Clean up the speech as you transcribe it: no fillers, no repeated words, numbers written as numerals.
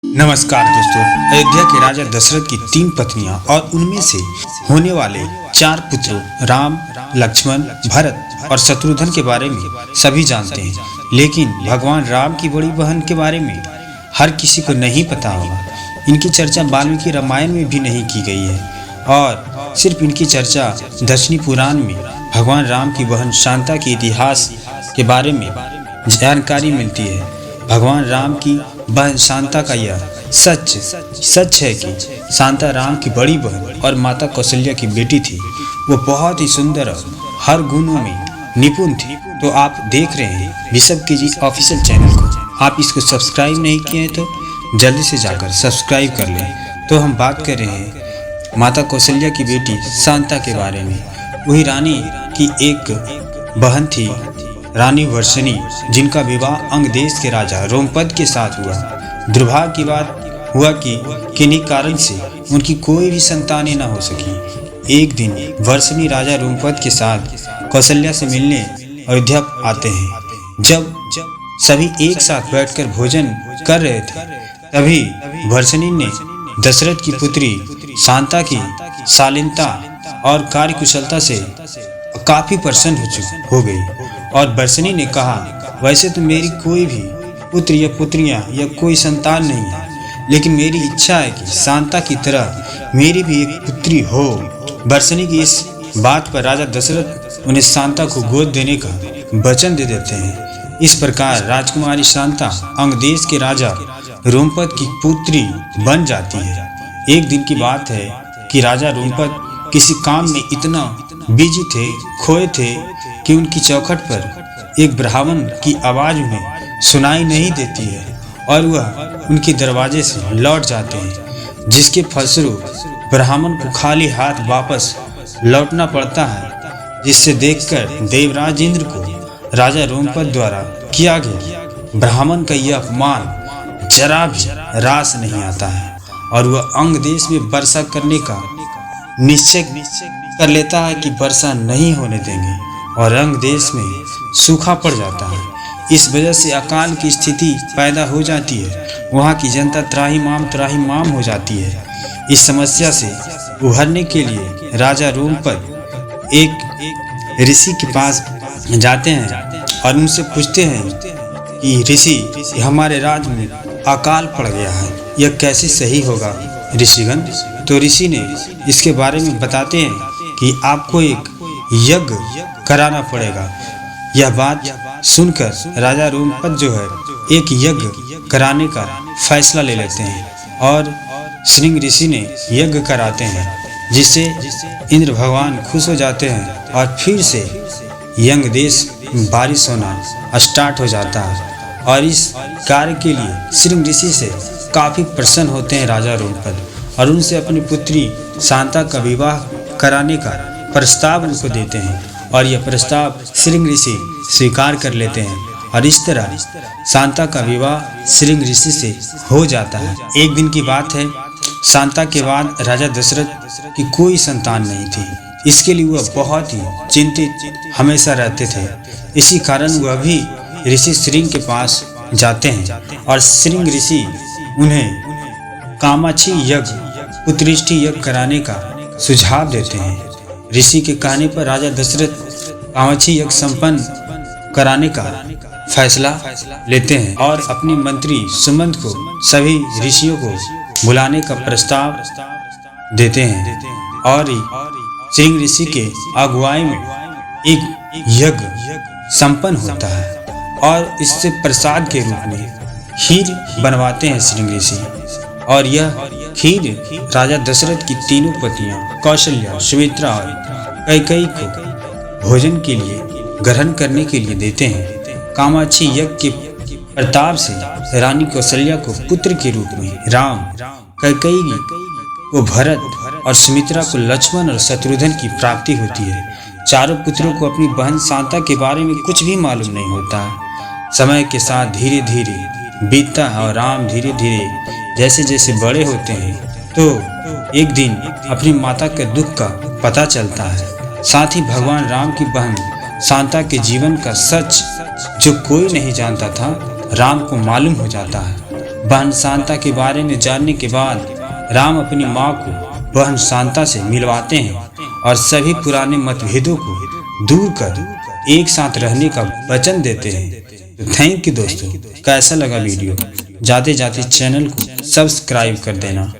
नमस्कार दोस्तों। अयोध्या के राजा दशरथ की 3 पत्नियां और उनमें से होने वाले 4 पुत्रों राम, लक्ष्मण, भरत और शत्रुघ्न के बारे में सभी जानते हैं, लेकिन भगवान राम की बड़ी बहन के बारे में हर किसी को नहीं पता होगा। इनकी चर्चा वाल्मीकि रामायण में भी नहीं की गई है और सिर्फ इनकी चर्चा दक्षिणी पुराण में भगवान राम की बहन शांता के इतिहास के बारे में जानकारी मिलती है। भगवान राम की बहन शांता का यह सच है कि शांता राम की बड़ी बहन और माता कौशल्या की बेटी थी। वो बहुत ही सुंदर और हर गुणों में निपुण थी। तो आप देख रहे हैं ऋषभ के जी ऑफिशियल चैनल को। आप इसको सब्सक्राइब नहीं किए हैं तो जल्दी से जाकर सब्सक्राइब कर लें। तो हम बात कर रहे हैं माता कौशल्या की बेटी शांता के बारे में। वही रानी की एक बहन थी, रानी वर्षणी, जिनका विवाह अंग देश के राजा रोमपद के साथ हुआ। दुर्भाग्य की बात हुआ कि किन्हीं कारण से उनकी कोई भी संतानें न हो सकी। एक दिन वर्षणी राजा रोमपद के साथ कौशल्या से मिलने अयोध्या आते हैं। जब सभी एक साथ बैठकर भोजन कर रहे थे, तभी वर्षणी ने दशरथ की पुत्री शांता की शालीनता और कार्यकुशलता से काफी प्रसन्न हो गई और वर्षणी ने कहा, वैसे तो मेरी कोई भी पुत्र या पुत्रियां या कोई संतान नहीं है, लेकिन मेरी इच्छा है कि शांता की तरह मेरी भी एक पुत्री हो। वर्षणी की इस बात पर राजा दशरथ उन्हें शांता को गोद देने का वचन दे देते हैं। इस प्रकार राजकुमारी शांता अंग देश के राजा रोमपद की पुत्री बन जाती है। एक दिन की बात है कि राजा रोमपद किसी काम में इतना बिजी थे, खोए थे कि उनकी चौखट पर एक ब्राह्मण की आवाज उन्हें सुनाई नहीं देती है और वह उनके दरवाजे से लौट जाते हैं, जिसके फलस्वरूप ब्राह्मण को खाली हाथ वापस लौटना पड़ता है, जिससे देखकर देवराज इंद्र को राजा रोमपद द्वारा किया गया ब्राह्मण का यह अपमान जरा भी रास नहीं आता है और वह अंग देश में वर्षा करने का निश्चय कर लेता है कि वर्षा नहीं होने देंगे और अंग देश में सूखा पड़ जाता है। इस वजह से अकाल की स्थिति पैदा हो जाती है। वहाँ की जनता त्राहिमाम हो जाती है। इस समस्या से उभरने के लिए राजा रोमपद एक ऋषि के पास जाते हैं और उनसे पूछते हैं कि ऋषि, हमारे राज्य में अकाल पड़ गया है, यह कैसे सही होगा ऋषिगण? तो ऋषि ने इसके बारे में बताते हैं कि आपको एक यज्ञ कराना पड़ेगा। यह बात सुनकर राजा रोमपद जो है एक यज्ञ कराने का फैसला ले लेते हैं और श्रृंग ऋषि ने यज्ञ कराते हैं, जिससे इंद्र भगवान खुश हो जाते हैं और फिर से यज्ञ देश बारिश होना स्टार्ट हो जाता है। और इस कार्य के लिए श्रृंग ऋषि से काफी प्रसन्न होते हैं राजा रोमपद और उनसे अपनी पुत्री शांता का विवाह कराने का प्रस्ताव उनको देते हैं और यह प्रस्ताव श्रृंग ऋषि स्वीकार कर लेते हैं और इस तरह शांता का विवाह श्रृंग ऋषि से हो जाता है। एक दिन की बात है, शांता के बाद राजा दशरथ की कोई संतान नहीं थी। इसके लिए वह बहुत ही चिंतित हमेशा रहते थे। इसी कारण वह भी ऋषि श्रृंग के पास जाते हैं और श्रृंग ऋषि उन्हें कामाक्षी यज्ञ, पुत्रिष्टि यज्ञ कराने का सुझाव देते हैं। ऋषि के कहने पर राजा दशरथ कामाक्षी यज्ञ संपन्न कराने का फैसला लेते हैं और अपने मंत्री सुमंत को सभी ऋषियों को बुलाने का प्रस्ताव देते हैं और श्रृंग ऋषि के अगुवाई में एक यज्ञ संपन्न होता है और इससे प्रसाद के रूप में खीर बनवाते हैं श्रृंग ऋषि। और यह खीर राजा दशरथ की तीनों पत्नियां कौशल्या, सुमित्रा और कैकेयी को भोजन के लिए ग्रहण करने के लिए देते हैं। कामाक्षी यज्ञ के प्रताप से रानी कौशल्या को पुत्र के रूप में राम, कैकेयी को भरत और सुमित्रा को लक्ष्मण और शत्रुघ्न की प्राप्ति होती है। चारों पुत्रों को अपनी बहन शांता के बारे में कुछ भी मालूम नहीं होता है। समय के साथ धीरे धीरे बीतता है और राम धीरे धीरे जैसे जैसे बड़े होते हैं तो एक दिन अपनी माता के दुख का पता चलता है। साथ ही भगवान राम की बहन शांता के जीवन का सच जो कोई नहीं जानता था, राम को मालूम हो जाता है। बहन शांता के बारे में जानने के बाद राम अपनी माँ को बहन शांता से मिलवाते हैं और सभी पुराने मतभेदों को दूर कर एक साथ रहने का वचन देते हैं। तो थैंक यू दोस्तों, कैसा लगा वीडियो? जाते जाते चैनल को सब्सक्राइब कर देना।